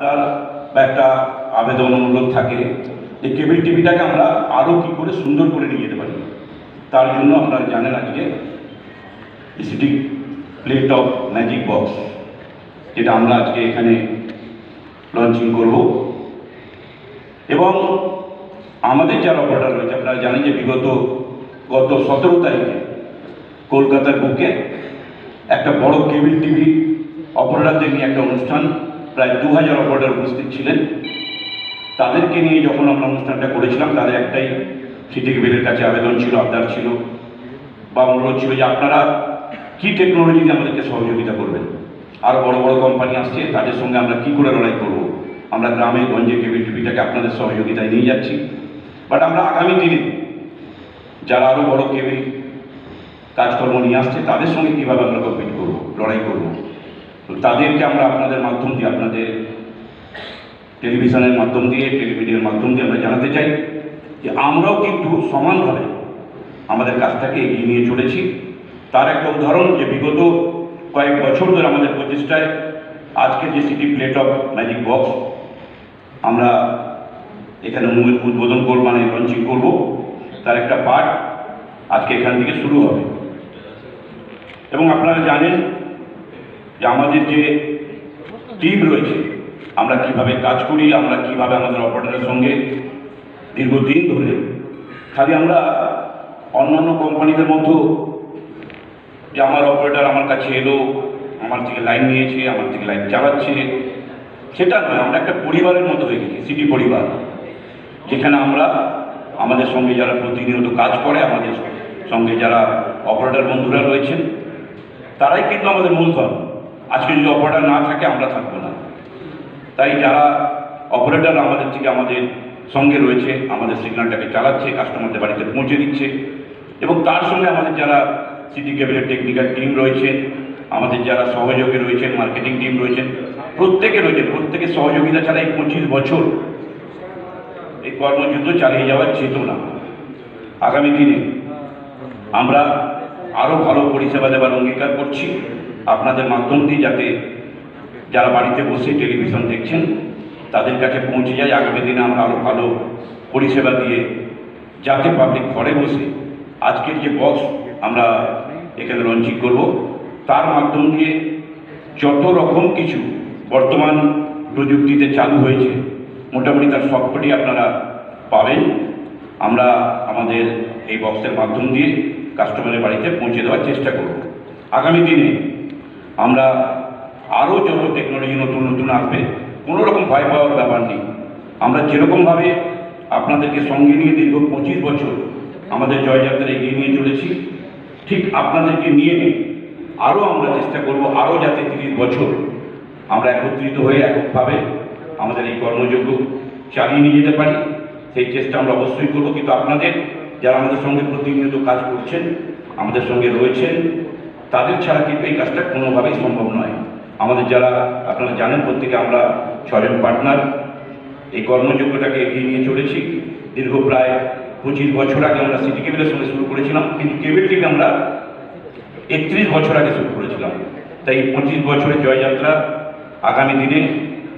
তার বা একটা আবেদন অনুরোধ থাকে যে কেবল টিভিটাকে আমরা আরও কী করে সুন্দর করে নিয়ে যেতে পারি। তার জন্য আপনারা জানেন আজকে city plate of magic box, যেটা আমরা আজকে এখানে লঞ্চিং করব। এবং আমাদের যারা অপারেটর রয়েছে, আপনারা জানেন যে গত 17 তারিখে কলকাতার বুকে একটা বড় কেবল টিভি অপারেটরদের নিয়ে একটা অনুষ্ঠান, প্রায় 2000 অপারেটর উপস্থিত ছিলেন। তাদেরকে নিয়ে যখন আমরা অনুষ্ঠানটা করেছিলাম, তাদের একটাই সিটি কেবলের কাছে আবেদন ছিল, আবদার ছিল বা অনুরোধ ছিল যে আপনারা কী টেকনোলজিতে আমাদেরকে সহযোগিতা করবেন। আরও বড় বড় কোম্পানি আসছে, তাদের সঙ্গে আমরা কী করে লড়াই করব। আমরা গ্রামে গঞ্জে কেবল টিভিটাকে আপনাদের সহযোগিতায় নিয়ে যাচ্ছি, বাট আমরা আগামী দিনে যারা আরও বড় কেবল কাজকর্ম নিয়ে আসছে তাদের সঙ্গে কীভাবে আমরা কম্পিট করবো, লড়াই করব। তো তাদেরকে আমরা আপনাদের মাধ্যম দিয়ে, আপনাদের টেলিভিশনের মাধ্যম দিয়ে, টেলিভিশনের মাধ্যম দিয়ে আমরা জানাতে চাই যে আমরাও কিন্তু সমানভাবে আমাদের কাজটাকে এগিয়ে নিয়ে চলেছি। তার একটা উদাহরণ যে বিগত কয়েক বছর ধরে আমাদের প্রচেষ্টায় আজকের যে city plate of magic box আমরা এখানে উদ্বোধন করব, মানে লঞ্চিং করব, তার একটা পার্ট আজকে এখান থেকে শুরু হবে। এবং আপনারা জানেন যে আমাদের যে টিম রয়েছে, আমরা কিভাবে কাজ করি, আমরা কিভাবে আমাদের অপারেটরের সঙ্গে দীর্ঘদিন ধরে, খালি আমরা অন্যান্য কোম্পানিদের মতো যে আমার অপারেটর আমার কাছে এলো, আমার থেকে লাইন নিয়েছে, আমার থেকে লাইন চালাচ্ছে, সেটা নয়। আমরা একটা পরিবারের মতো হয়ে গেছি, সিটি পরিবার, যেখানে আমরা আমাদের সঙ্গে যারা প্রতিনিয়ত কাজ করে, আমাদের সঙ্গে যারা অপারেটর বন্ধুরা রয়েছেন, তারাই কিন্তু আমাদের মূলধন। আজকে যদি অপারেটর না থাকে আমরা থাকবো না। তাই যারা অপারেটর আমাদের থেকে আমাদের সঙ্গে রয়েছে, আমাদের সিগন্যালটাকে চালাচ্ছে, কাস্টমারদের বাড়িতে পৌঁছে দিচ্ছে, এবং তার সঙ্গে আমাদের যারা সিটি কেবলের টেকনিক্যাল টিম রয়েছে, আমাদের যারা সহযোগী রয়েছেন, মার্কেটিং টিম রয়েছেন, প্রত্যেকের সহযোগিতা ছাড়া এই 25 বছর এই কর্মযুদ্ধ চালিয়ে যাওয়ার চেতনা। আগামী দিনে আমরা আরও ভালো পরিষেবা দেওয়ার অঙ্গীকার করছি আপনাদের মাধ্যম দিয়ে, যাতে যারা বাড়িতে বসে টেলিভিশন দেখছেন তাদের কাছে পৌঁছে যায়। আগামী দিনে আমরা আরও ভালো পরিষেবা দিয়ে, যাতে পাবলিক ঘরে বসে আজকের যে বক্স আমরা এখানে লঞ্চিং করব, তার মাধ্যম দিয়ে যত রকম কিছু বর্তমান প্রযুক্তিতে চালু হয়েছে, মোটামুটি তার সবকটি আপনারা পাবেন। আমরা আমাদের এই বক্সের মাধ্যম দিয়ে কাস্টমারের বাড়িতে পৌঁছে দেওয়ার চেষ্টা করব। আগামী দিনে আমরা আরও যত টেকনোলজি নতুন নতুন আসবে, কোনো রকম ভয় পাওয়ার ব্যাপার নেই। আমরা যেরকমভাবে আপনাদেরকে সঙ্গে নিয়ে দীর্ঘ 25 বছর আমাদের জয়যাত্রা এগিয়ে নিয়ে চলেছি, ঠিক আপনাদেরকে নিয়ে আরও আমরা চেষ্টা করব, আরও যাতে 30 বছর আমরা একত্রিত হয়ে এককভাবে আমাদের এই কর্মযজ্ঞ চালিয়ে নিয়ে যেতে পারি, সেই চেষ্টা আমরা অবশ্যই করব। কিন্তু আপনাদের যারা আমাদের সঙ্গে প্রতিনিয়ত কাজ করছেন, আমাদের সঙ্গে রয়েছেন, তাদের ছাড়া কিন্তু এই কাজটা কোনোভাবেই সম্ভব নয়। আমাদের যারা আপনারা জানেন, প্রত্যেকে আমরা 6 জন পার্টনার এই কর্মযজ্ঞটাকে এগিয়ে নিয়ে চলেছি। দীর্ঘ প্রায় 25 বছর আগে আমরা সিটি কেবলের সঙ্গে শুরু করেছিলাম, কিন্তু কেবল টিভি আমরা 31 বছর আগে শুরু করেছিলাম। তাই 25 বছরের জয়যাত্রা আগামী দিনে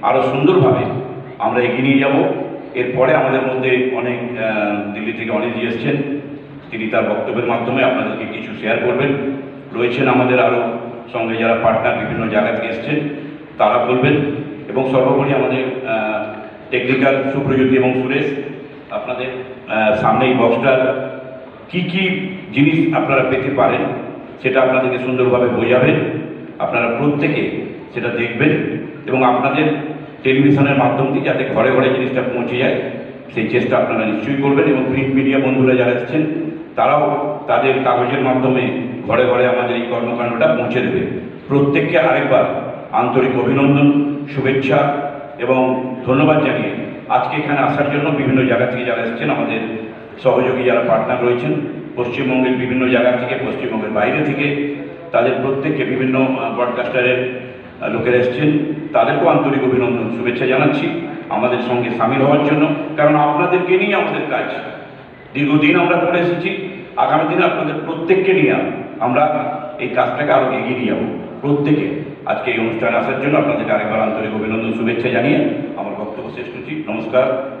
আরও সুন্দরভাবে আমরা এগিয়ে নিয়ে যাব। এরপরে আমাদের মধ্যে অনেক দিল্লি থেকে অনেকই এসছেন, তিনি তার বক্তব্যের মাধ্যমে আপনাদেরকে কিছু শেয়ার করবেন। রয়েছেন আমাদের আরও সঙ্গে যারা পার্টনার বিভিন্ন জায়গা থেকে এসছেন, তারা বলবেন। এবং সর্বোপরি আমাদের টেকনিক্যাল সুপ্রযুক্তি এবং সুরেশ আপনাদের সামনে এই বক্সটার কী কী জিনিস আপনারা পেতে পারেন সেটা আপনাদেরকে সুন্দরভাবে বোঝাবেন। আপনারা প্রত্যেকে সেটা দেখবেন এবং আপনাদের টেলিভিশনের মাধ্যম দিয়ে যাতে ঘরে ঘরে জিনিসটা পৌঁছে যায়, সেই চেষ্টা আপনারা নিশ্চয়ই করবেন। এবং প্রিন্ট মিডিয়া বন্ধুরা যারা এসেছেন, তারাও তাদের কাগজের মাধ্যমে ঘরে ঘরে আমাদের এই কর্মকাণ্ডটা পৌঁছে দেবে। প্রত্যেককে আরেকবার আন্তরিক অভিনন্দন, শুভেচ্ছা এবং ধন্যবাদ জানিয়ে আজকে এখানে আসার জন্য বিভিন্ন জায়গা থেকে যারা এসেছেন, আমাদের সহযোগী যারা পার্টনার রয়েছেন পশ্চিমবঙ্গের বিভিন্ন জায়গা থেকে, পশ্চিমবঙ্গের বাইরে থেকে, তাদের প্রত্যেককে বিভিন্ন ব্রডকাস্টারের লোকেরা এসেছেন, তাদেরকেও আন্তরিক অভিনন্দন, শুভেচ্ছা জানাচ্ছি আমাদের সঙ্গে সামিল হওয়ার জন্য। কারণ আপনাদেরকে নিয়ে আমাদের কাজ দীর্ঘদিন আমরা করে এসেছি। আগামী দিনে আপনাদের প্রত্যেককে নিয়ে আমরা এই কাজটাকে আরও এগিয়ে নিয়ে যাবো। প্রত্যেকে আজকে এই অনুষ্ঠানে আসার জন্য আপনাদেরকে আরেকবার আন্তরিক অভিনন্দন শুভেচ্ছা জানিয়ে আমার বক্তব্য শেষ করছি। নমস্কার।